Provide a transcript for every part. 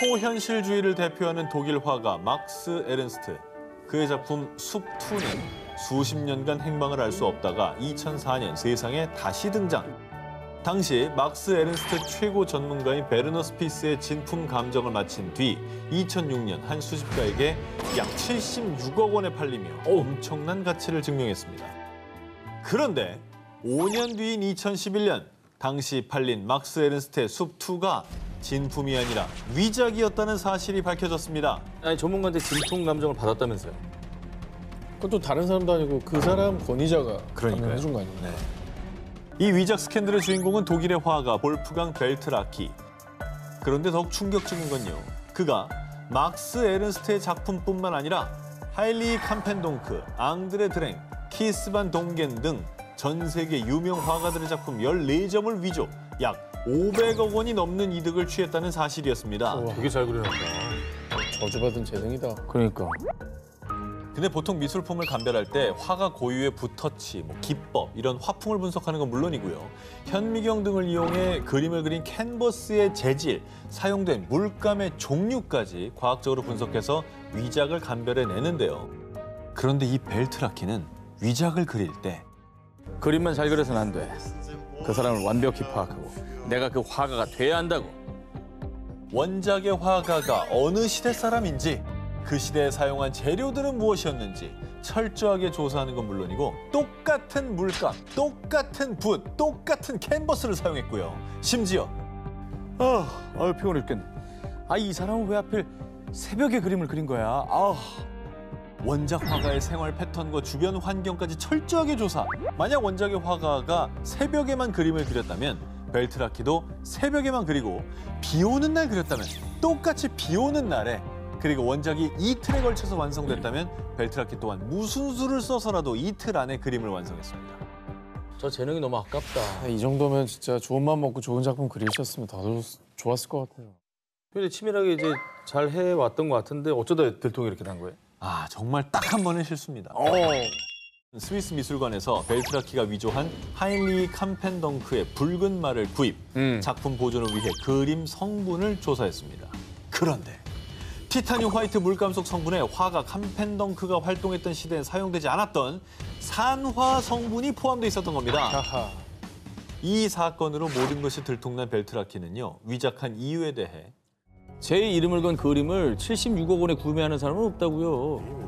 초현실주의를 대표하는 독일 화가 막스 에른스트. 그의 작품 숲2는 수십 년간 행방을 알 수 없다가 2004년 세상에 다시 등장. 당시 막스 에른스트 최고 전문가인 베르너 스피스의 진품 감정을 마친 뒤 2006년 한 수집가에게 약 76억 원에 팔리며 엄청난 가치를 증명했습니다. 그런데 5년 뒤인 2011년 당시 팔린 막스 에른스트의 숲2가 진품이 아니라 위작이었다는 사실이 밝혀졌습니다. 아니 전문가한테 진품 감정을 받았다면서요? 그것도 다른 사람도 아니고 그 사람 권위자가 해준 거 아닙니까? 네. 이 위작 스캔들의 주인공은 독일의 화가 볼프강 벨트라키. 그런데 더욱 충격적인 건요. 그가 막스 에른스트의 작품뿐만 아니라 하일리 캄펜동크, 앙드레 드랭, 키스 반 동겐 등 전 세계 유명 화가들의 작품 14점을 위조, 약 500억 원이 넘는 이득을 취했다는 사실이었습니다. 되게 잘 그려놨다. 저주받은 재능이다. 그러니까. 근데 보통 미술품을 감별할 때 화가 고유의 붓터치, 기법 이런 화풍을 분석하는 건 물론이고요. 현미경 등을 이용해 그림을 그린 캔버스의 재질, 사용된 물감의 종류까지 과학적으로 분석해서 위작을 감별해내는데요. 그런데 이 벨트라키는 위작을 그릴 때 그림만 잘 그려서는 안 돼. 그 사람을 완벽히 파악하고 내가 그 화가가 돼야 한다고. 원작의 화가가 어느 시대 사람인지, 그 시대에 사용한 재료들은 무엇이었는지 철저하게 조사하는 건 물론이고 똑같은 물감, 똑같은 붓, 똑같은 캔버스를 사용했고요. 심지어 피곤해 죽겠네. 이 사람은 왜 하필 새벽에 그림을 그린 거야? 원작 화가의 생활 패턴과 주변 환경까지 철저하게 조사. 만약 원작의 화가가 새벽에만 그림을 그렸다면 벨트라키도 새벽에만 그리고 비 오는 날 그렸다면 똑같이 비 오는 날에, 그리고 원작이 이틀에 걸쳐서 완성됐다면 벨트라키 또한 무슨 수를 써서라도 이틀 안에 그림을 완성했습니다. 저 재능이 너무 아깝다. 이 정도면 진짜 좋은 맘 먹고 좋은 작품 그리셨으면 더 좋았을 것 같아요. 근데 치밀하게 이제 잘 해왔던 것 같은데 어쩌다 들통이 이렇게 난 거예요? 정말 딱 한 번의 실수입니다. 스위스 미술관에서 벨트라키가 위조한 하인리 캄펜덩크의 붉은 말을 구입, 작품 보존을 위해 그림 성분을 조사했습니다. 그런데 티타늄 화이트 물감 속 성분에 화가 캄펜덩크가 활동했던 시대에 사용되지 않았던 산화 성분이 포함돼 있었던 겁니다. 이 사건으로 모든 것이 들통난 벨트라키는요, 위작한 이유에 대해 제 이름을 건 그림을 76억 원에 구매하는 사람은 없다고요.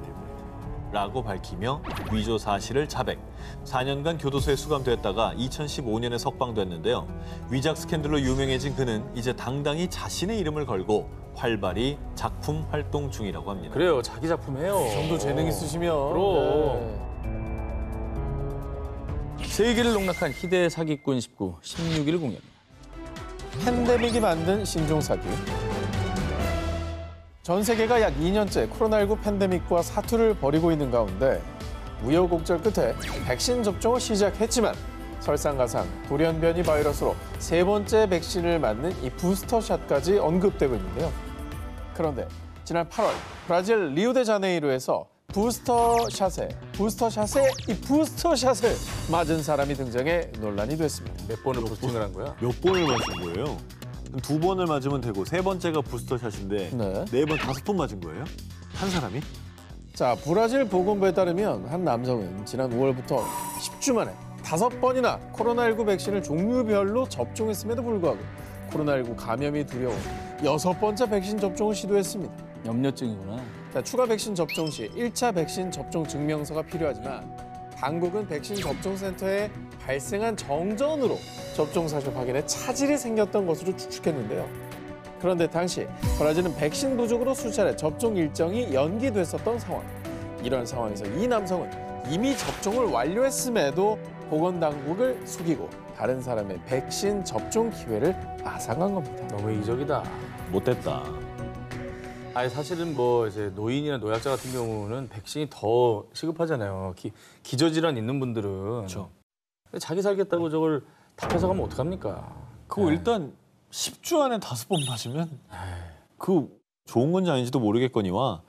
라고 밝히며 위조 사실을 자백. 4년간 교도소에 수감됐다가 2015년에 석방됐는데요. 위작 스캔들로 유명해진 그는 이제 당당히 자신의 이름을 걸고 활발히 작품 활동 중이라고 합니다. 그래요, 자기 작품 해요. 이 정도 재능 있으시면. 그럼. 세계를 농락한 희대의 사기꾼 16일 공개합니다. 팬데믹이 만든 신종 사기. 전 세계가 약 2년째 코로나19 팬데믹과 사투를 벌이고 있는 가운데 우여곡절 끝에 백신 접종을 시작했지만 설상가상 돌연 변이 바이러스로 세 번째 백신을 맞는 이 부스터샷까지 언급되고 있는데요. 그런데 지난 8월 브라질 리우데자네이루에서 부스터샷에 이 부스터샷을 맞은 사람이 등장해 논란이 됐습니다. 몇 번을 부스팅을 한 거야? 몇 번을 맞은 거예요? 그럼 2번을 맞으면 되고 3번째가 부스터샷인데 네. 4번, 5번 맞은 거예요? 한 사람이? 자, 브라질 보건부에 따르면 한 남성은 지난 5월부터 10주 만에 5번이나 코로나19 백신을 종류별로 접종했음에도 불구하고 코로나19 감염이 두려워 6번째 백신 접종을 시도했습니다. 염려증이구나. 자, 추가 백신 접종 시 1차 백신 접종 증명서가 필요하지만 당국은 백신 접종센터에 발생한 정전으로 접종 사실 확인에 차질이 생겼던 것으로 추측했는데요. 그런데 당시 브라질은 백신 부족으로 수차례 접종 일정이 연기됐었던 상황. 이런 상황에서 이 남성은 이미 접종을 완료했음에도 보건당국을 속이고 다른 사람의 백신 접종 기회를 앗아간 겁니다. 너무 이기적이다. 못됐다. 사실은 이제 노인이나 노약자 같은 경우는 백신이 더 시급하잖아요. 기저질환 있는 분들은. 그렇죠. 자기 살겠다고 저걸 다 뺏어가면 어떡합니까? 그거 일단 10주 안에 5번 맞으면 그 좋은 건지 아닌지도 모르겠거니와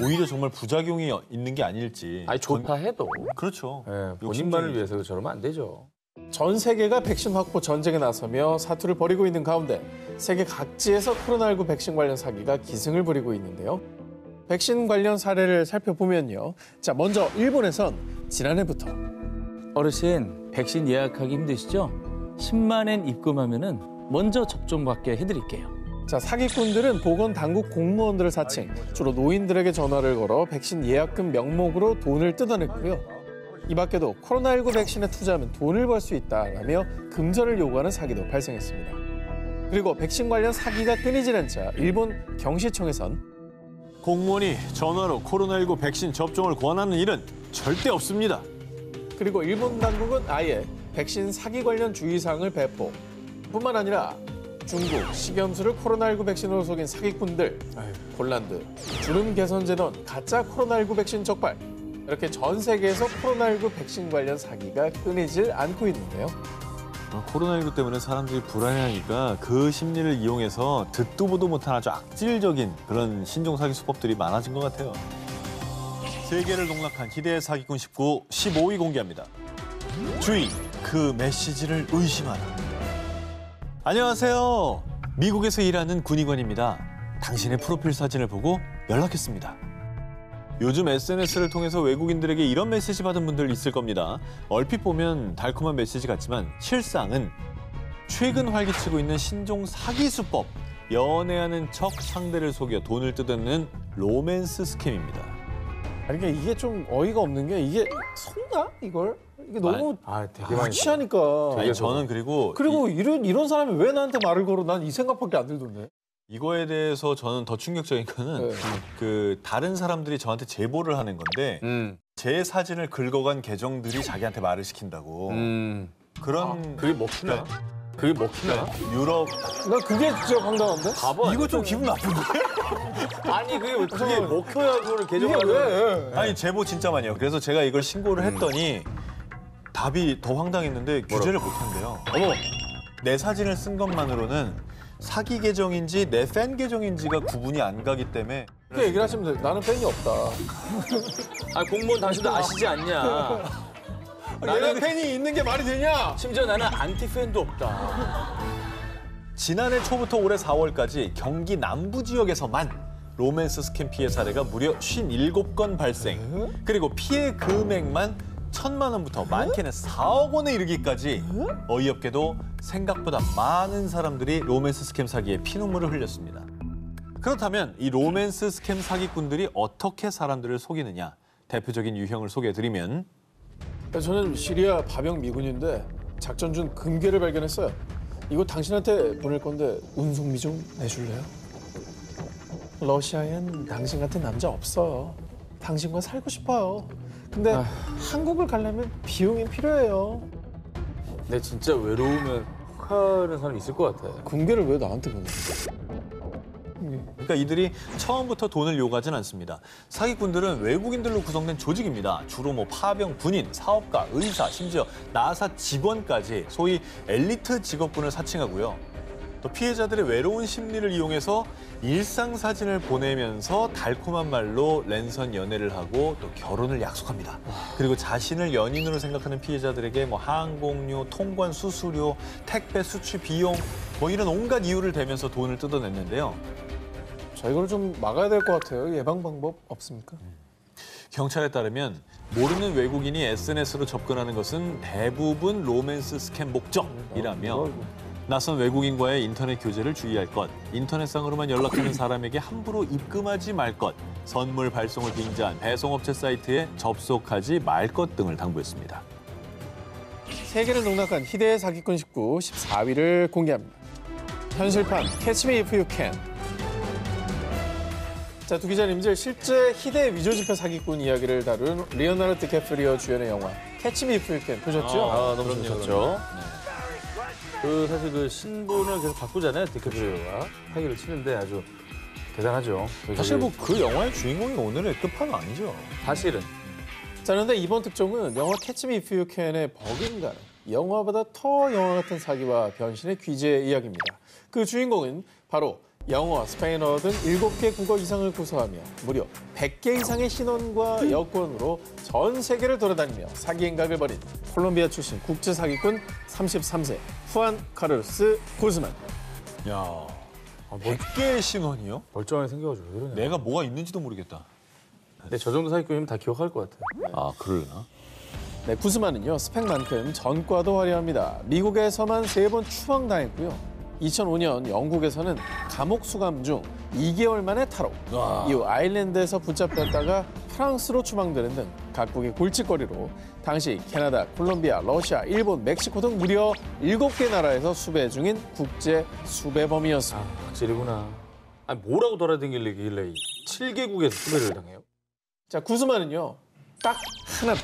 오히려 정말 부작용이 있는 게 아닐지. 좋다 해도. 그렇죠. 본인만을 위해서 저러면 안 되죠. 전 세계가 백신 확보 전쟁에 나서며 사투를 벌이고 있는 가운데 세계 각지에서 코로나19 백신 관련 사기가 기승을 부리고 있는데요. 백신 관련 사례를 살펴보면요. 자, 먼저 일본에선 지난해부터 어르신, 백신 예약하기 힘드시죠? 10만엔 입금하면은 먼저 접종받게 해드릴게요. 자, 사기꾼들은 보건당국 공무원들을 사칭, 주로 노인들에게 전화를 걸어 백신 예약금 명목으로 돈을 뜯어냈고요. 이 밖에도 코로나19 백신에 투자하면 돈을 벌 수 있다라며 금전을 요구하는 사기도 발생했습니다. 그리고 백신 관련 사기가 끊이질 않자 일본 경시청에선 공무원이 전화로 코로나19 백신 접종을 권하는 일은 절대 없습니다. 그리고 일본 당국은 아예 백신 사기 관련 주의사항을 배포. 뿐만 아니라 중국, 식염수를 코로나19 백신으로 속인 사기꾼들, 폴란드, 주름 개선제던 가짜 코로나19 백신 적발. 이렇게 전 세계에서 코로나19 백신 관련 사기가 끊이질 않고 있는데요. 코로나19 때문에 사람들이 불안해하니까 그 심리를 이용해서 듣도 보도 못한 아주 악질적인 그런 신종 사기 수법들이 많아진 것 같아요. 세계를 농락한 희대의 사기꾼 15위 공개합니다. 주의, 그 메시지를 의심하라. 안녕하세요. 미국에서 일하는 군의관입니다. 당신의 프로필 사진을 보고 연락했습니다. 요즘 SNS를 통해서 외국인들에게 이런 메시지 받은 분들 있을 겁니다. 얼핏 보면 달콤한 메시지 같지만 실상은 최근 활기치고 있는 신종 사기 수법, 연애하는 척 상대를 속여 돈을 뜯어내는 로맨스 스캠입니다. 아니, 그러니까 이게 좀 어이가 없는 게 이게 속나? 이걸? 이게 너무 되게 많이 취하니까. 아니, 저는 그리고 이런 사람이 왜 나한테 말을 걸어? 난 이 생각밖에 안 들던데. 이거에 대해서 저는 더 충격적인 거는 네. 그 다른 사람들이 저한테 제보를 하는 건데 제 사진을 긁어간 계정들이 자기한테 말을 시킨다고 그런 그게 먹히나? 그게 먹히나? 유럽 나 그게 진짜 황당한데? 바보 이거 좀 기분 나쁜데? 아니 그게 먹혀야 그걸 이게 개정하는 왜? 아니 제보 진짜 많이 해요. 그래서 제가 이걸 신고를 했더니 답이 더 황당했는데 규제를 못한대요. 어머, 내 사진을 쓴 것만으로는 사기 계정인지 내 팬 계정인지가 구분이 안 가기 때문에 그렇게 얘기를 하시면 돼. 나는 팬이 없다. 아 공무원 당신도 아시지 않냐? 나는 팬이 있는 게 말이 되냐? 심지어 나는 안티 팬도 없다. 지난해 초부터 올해 4월까지 경기 남부 지역에서만 로맨스 스캠 피해 사례가 무려 57건 발생. 그리고 피해 금액만 1,000만 원부터 많게는 4억 원에 이르기까지 어이없게도 생각보다 많은 사람들이 로맨스 스캠 사기에 피눈물을 흘렸습니다. 그렇다면 이 로맨스 스캠 사기꾼들이 어떻게 사람들을 속이느냐? 대표적인 유형을 소개해드리면 저는 시리아 파병 미군인데 작전 중 금괴를 발견했어요. 이거 당신한테 보낼 건데 운송비 좀 내줄래요? 러시아엔 당신 같은 남자 없어요. 당신과 살고 싶어요. 근데 한국을 가려면 비용이 필요해요. 근데 진짜 외로우면 혹하는 사람 있을 것 같아. 금괴를 왜 나한테 보내? 그러니까 이들이 처음부터 돈을 요구하진 않습니다. 사기꾼들은 외국인들로 구성된 조직입니다. 주로 파병, 군인, 사업가, 의사, 심지어 나사 직원까지 소위 엘리트 직업군을 사칭하고요. 또 피해자들의 외로운 심리를 이용해서 일상 사진을 보내면서 달콤한 말로 랜선 연애를 하고 또 결혼을 약속합니다. 그리고 자신을 연인으로 생각하는 피해자들에게 항공료, 통관 수수료, 택배 수출 비용 이런 온갖 이유를 대면서 돈을 뜯어냈는데요. 자, 이걸 좀 막아야 될 것 같아요. 예방 방법 없습니까? 경찰에 따르면 모르는 외국인이 SNS로 접근하는 것은 대부분 로맨스 스캠 목적이라며 낯선 외국인과의 인터넷 교제를 주의할 것, 인터넷상으로만 연락하는 사람에게 함부로 입금하지 말 것, 선물 발송을 빙자한 배송업체 사이트에 접속하지 말 것 등을 당부했습니다. 세계를 농락한 희대의 사기꾼 14위를 공개합니다. 현실판 Catch Me If You Can. 자, 두 기자님들 실제 희대 위조 지폐 사기꾼 이야기를 다룬 리오나르도 디캐프리오 주연의 영화 Catch Me If You Can 보셨죠? 너무 좋죠. 사실 그 신분을 계속 바꾸잖아요. 디카프리오가 사기를 치는데 아주 대단하죠. 사실 그 영화의 주인공이 오늘의 끝판은 아니죠. 사실은 자, 그런데 이번 특종은 영화 Catch Me If You Can의 버금가는 영화보다 더 영화 같은 사기와 변신의 귀재의 이야기입니다. 그 주인공은 바로 영어, 스페인어 등 7개 국어 이상을 구사하며 무려 100개 이상의 신원과 여권으로 전 세계를 돌아다니며 사기 행각을 벌인 콜롬비아 출신 국제 사기꾼 33세 후안 카를로스 구스만. 야, 100개의 신원이요? 멀쩡하게 생겨가지고 왜 그러냐. 내가 뭐가 있는지도 모르겠다. 근데 저 정도 사기꾼이면 다 기억할 것 같아요. 아, 그러려나? 네, 구스만은요 스펙만큼 전과도 화려합니다. 미국에서만 3번 추방당했고요. 2005년 영국에서는 감옥 수감 중 2개월 만에 탈옥. 이후 아일랜드에서 붙잡혔다가 프랑스로 추방되는 등 각국의 골칫거리로 당시 캐나다, 콜롬비아, 러시아, 일본, 멕시코 등 무려 7개 나라에서 수배 중인 국제 수배범이었습니다. 확실이구나. 아니 뭐라고 돌아다니길래 7개국에서 수배를 당해요? 자, 구스만은요 딱 하나.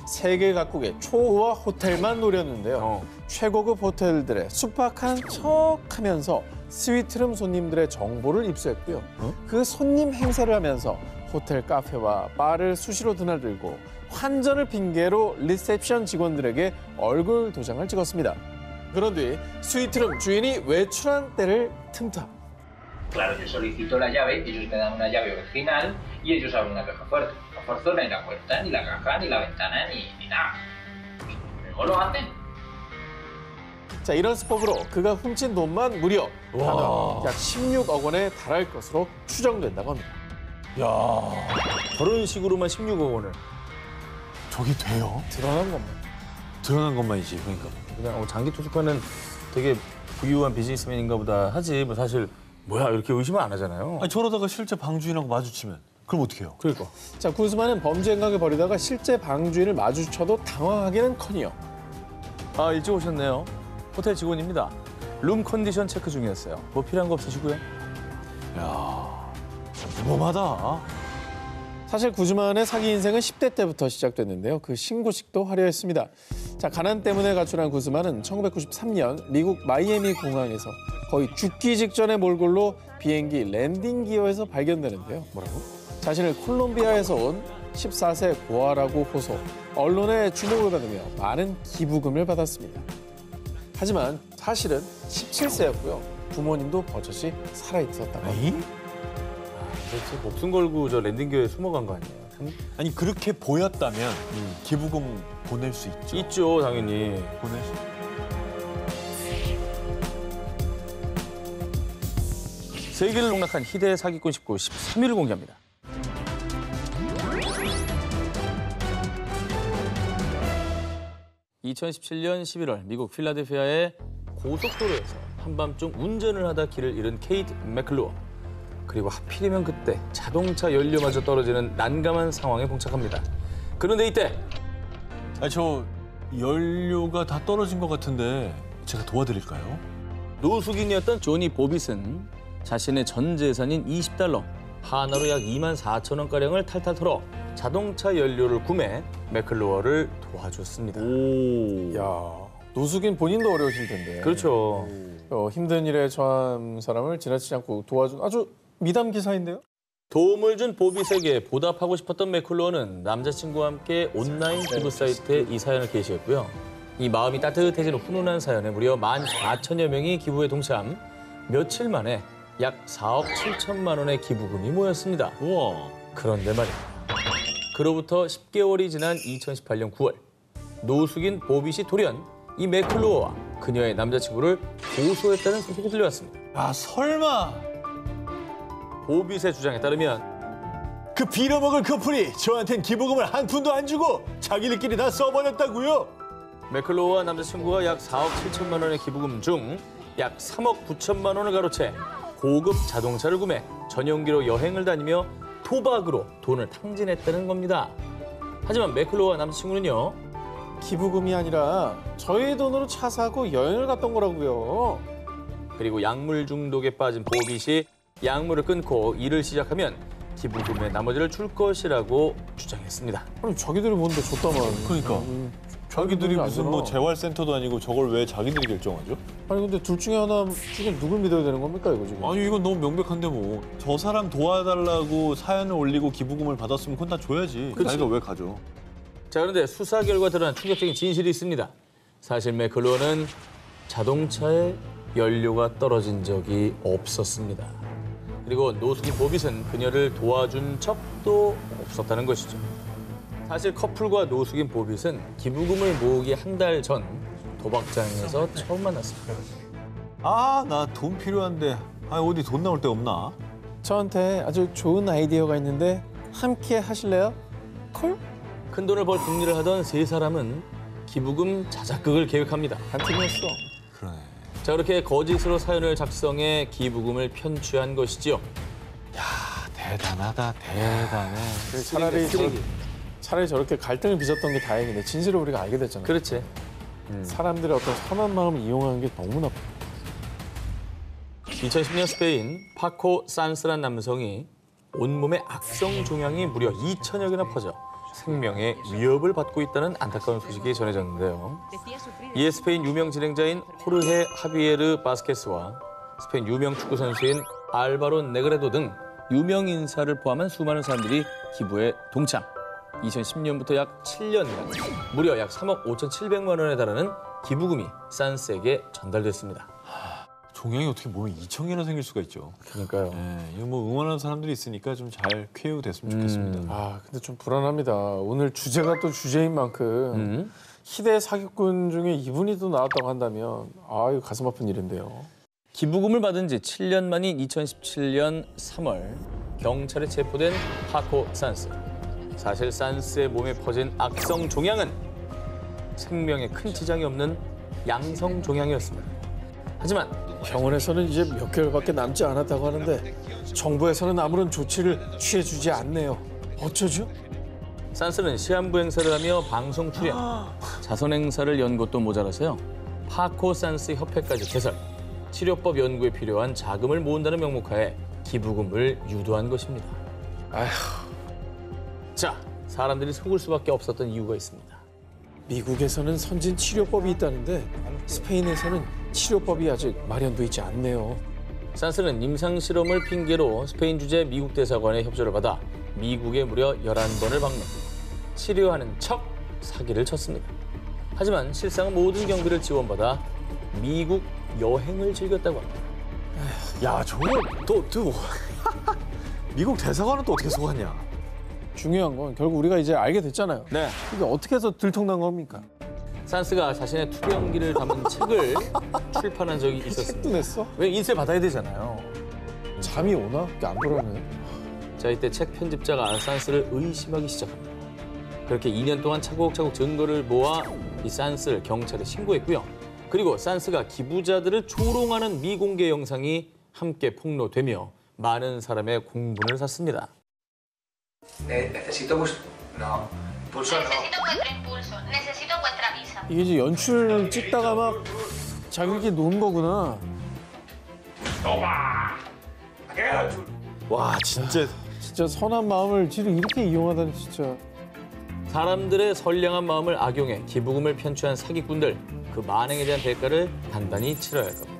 세계 각국의 초호화 호텔만 노렸는데요. 최고급 호텔들의 숙박한 척하면서 스위트룸 손님들의 정보를 입수했고요. 그 손님 행세를 하면서 호텔 카페와 바를 수시로 드나들고 환전을 핑계로 리셉션 직원들에게 얼굴 도장을 찍었습니다. 그런 뒤 스위트룸 주인이 외출한 때를 틈타. Claro, yo solicito la llave, ellos me dan una llave original y ellos abren una caja fuerte. No forzona ni la puerta, ni la caja, ni la ventana, ni nada. ¿Cómo lo hacen? 자, 이런 수법으로 그가 훔친 돈만 무려 단어 약 16억 원에 달할 것으로 추정된다고 합니다. 저런 식으로만 16억 원을. 저게 돼요? 드러난 것만. 드러난 것만이지, 그러니까. 그냥 장기 투숙하는 되게 부유한 비즈니스맨인가 보다 하지 뭐 사실 뭐야 이렇게 의심을 안 하잖아요. 아니, 저러다가 실제 방주인하고 마주치면 그럼 어떻게 해요? 그러니까. 자, 구스만은 범죄 행각을 벌이다가 실제 방주인을 마주쳐도 당황하기는커녕 아, 일찍 오셨네요. 호텔 직원입니다. 룸 컨디션 체크 중이었어요. 뭐 필요한 거 없으시고요? 야, 무범하다. 사실 구스만의 사기 인생은 10대 때부터 시작됐는데요. 그 신고식도 화려했습니다. 자, 가난 때문에 가출한 구스만은 1993년 미국 마이애미 공항에서 거의 죽기 직전의 몰골로 비행기 랜딩 기어에서 발견되는데요. 뭐라고? 자신을 콜롬비아에서 온 14세 고아라고 호소, 언론의 주목을 받으며 많은 기부금을 받았습니다. 하지만 사실은 17세였고요. 부모님도 버젓이 살아있었다고 합니다. 도대체 목숨 걸고 저 랜딩기어에 숨어간 거 아니에요? 참 아니, 그렇게 보였다면 기부금 보낼 수 있죠. 있죠 당연히. 보낼 수 세계를 농락한 희대의 사기꾼 19 13위를 공개합니다. (2017년 11월) 미국 필라델피아의 고속도로에서 한밤중 운전을 하다 길을 잃은 케이트 맥클루어. 그리고 하필이면 그때 자동차 연료마저 떨어지는 난감한 상황에 봉착합니다. 그런데 이때 아니, 저 연료가 다 떨어진 것 같은데 제가 도와드릴까요? 노숙인이었던 조니 보빗은 자신의 전 재산인 $20, 하나로 약 24,000원가량을 탈탈 털어 자동차 연료를 구매, 맥클루어를 도와줬습니다. 야, 노숙인 본인도 어려우실 텐데. 그렇죠. 힘든 일에 처한 사람을 지나치지 않고 도와준 아주 미담 기사인데요. 도움을 준 보빗에게 보답하고 싶었던 맥클루어는 남자친구와 함께 온라인 기부 사이트에 이 사연을 게시했고요. 이 마음이 따뜻해지는 훈훈한 사연에 무려 14,000여 명이 기부에 동참, 며칠 만에 약 4억 7천만 원의 기부금이 모였습니다. 우와. 그런데 말입니다. 그로부터 10개월이 지난 2018년 9월, 노숙인 보빗이 돌연 이 맥클루어와 그녀의 남자친구를 고소했다는 소식이 들려왔습니다. 아, 설마 보빗의 주장에 따르면 그 빌어먹을 커플이 저한텐 기부금을 한 푼도 안 주고 자기들끼리 다 써버렸다고요? 맥클로우와 남자친구가 약 4억 7천만 원의 기부금 중 약 3억 9천만 원을 가로채 고급 자동차를 구매, 전용기로 여행을 다니며 도박으로 돈을 탕진했다는 겁니다. 하지만 맥클로우와 남자친구는요. 기부금이 아니라 저희 돈으로 차 사고 여행을 갔던 거라고요. 그리고 약물 중독에 빠진 보빗이 약물을 끊고 일을 시작하면 기부금의 나머지를 줄 것이라고 주장했습니다. 아니, 자기들이 뭔데 줬다만. 그러니까. 자기들이 무슨 뭐 재활센터도 아니고 저걸 왜 자기들이 결정하죠? 아니 근데 둘 중에 하나 중에 누굴 믿어야 되는 겁니까 이거 지금? 아니, 이건 너무 명백한데 뭐. 저 사람 도와달라고 사연을 올리고 기부금을 받았으면 그건 다 줘야지. 자기가 왜 가져? 자, 그런데 수사 결과 드러난 충격적인 진실이 있습니다. 사실 맥클로어는 자동차의 연료가 떨어진 적이 없었습니다. 그리고 노숙인 보빗은 그녀를 도와준 척도 없었다는 것이죠. 사실 커플과 노숙인 보빗은 기부금을 모으기 한 달 전 도박장에서 처음 만났습니다. 아, 나 돈 필요한데 어디 돈 나올 데 없나? 저한테 아주 좋은 아이디어가 있는데 함께 하실래요? 콜? 큰 돈을 벌 궁리를 하던 세 사람은 기부금 자작극을 계획합니다. 한 팀이었어. 그러네. 자, 그렇게 거짓으로 사연을 작성해 기부금을 편취한 것이지요. 대단하다, 대단해. 차라리 저렇게 갈등을 빚었던 게 다행이네. 진실을 우리가 알게 됐잖아. 그렇지. 사람들의 어떤 선한 마음을 이용하는 게 너무 나빠. 2010년 스페인 파코 산스란 남성이 온몸에 악성 종양이 무려 2천여 개나 퍼져 생명의 위협을 받고 있다는 안타까운 소식이 전해졌는데요. 이에 스페인 유명 진행자인 호르헤 하비에르 바스케스와 스페인 유명 축구 선수인 알바로 네그레도 등 유명 인사를 포함한 수많은 사람들이 기부에 동참. 2010년부터 약 7년간 무려 약 3억 5,700만 원에 달하는 기부금이 산스에게 전달됐습니다. 종양이 어떻게 몸에 2천 개나 생길 수가 있죠. 그러니까요. 이거 뭐 응원하는 사람들이 있으니까 좀 잘 쾌유됐으면 좋겠습니다. 아, 근데 좀 불안합니다. 오늘 주제가 또 주제인 만큼 희대 사기꾼 중에 이분이 또 나왔다고 한다면 이거 가슴 아픈 일인데요. 기부금을 받은 지 7년 만인 2017년 3월 경찰에 체포된 파코 산스. 사실 산스의 몸에 퍼진 악성 종양은 생명에 큰 지장이 없는 양성 종양이었습니다. 하지만 병원에서는 이제 몇 개월밖에 남지 않았다고 하는데 정부에서는 아무런 조치를 취해주지 않네요. 어쩌죠? 산스는 시한부 행사를 하며 방송 출연, 자선 행사를 연 것도 모자라서요. 파코 산스 협회까지 개설, 치료법 연구에 필요한 자금을 모은다는 명목하에 기부금을 유도한 것입니다. 아휴, 자, 사람들이 속을 수밖에 없었던 이유가 있습니다. 미국에서는 선진 치료법이 있다는데 스페인에서는 치료법이 아직 마련돼 있지 않네요. 산스는 임상 실험을 핑계로 스페인 주재 미국 대사관의 협조를 받아 미국에 무려 11번을 방문, 치료하는 척 사기를 쳤습니다. 하지만 실상 모든 경비를 지원받아 미국 여행을 즐겼다고 합니다. 야, 저거 또 미국 대사관은 또 어떻게 속았냐? 중요한 건 결국 우리가 이제 알게 됐잖아요. 네. 이게 어떻게 해서 들통난 겁니까? 산스가 자신의 투병기를 담은 책을 출판한 적이 책도 있었습니다. 냈어? 왜 인쇄 받아야 되잖아요. 잠이 오나? 이게 안 돌아네. 자, 이때 책 편집자가 산스를 의심하기 시작합니다. 그렇게 2년 동안 차곡차곡 증거를 모아 이 산스를 경찰에 신고했고요. 그리고 산스가 기부자들을 조롱하는 미공개 영상이 함께 폭로되며 많은 사람의 공분을 샀습니다. Necesito no, pulso no. Necesito vuestro impulso, necesito vuestra visa. 이게 이제 연출 찍다가 막 자기끼리 노는 거구나. 와, 진짜 진짜 선한 마음을 지금 이렇게 이용하다니 진짜. 사람들의 선량한 마음을 악용해 기부금을 편취한 사기꾼들, 그 만행에 대한 대가를 단단히 치러야 할 겁니다.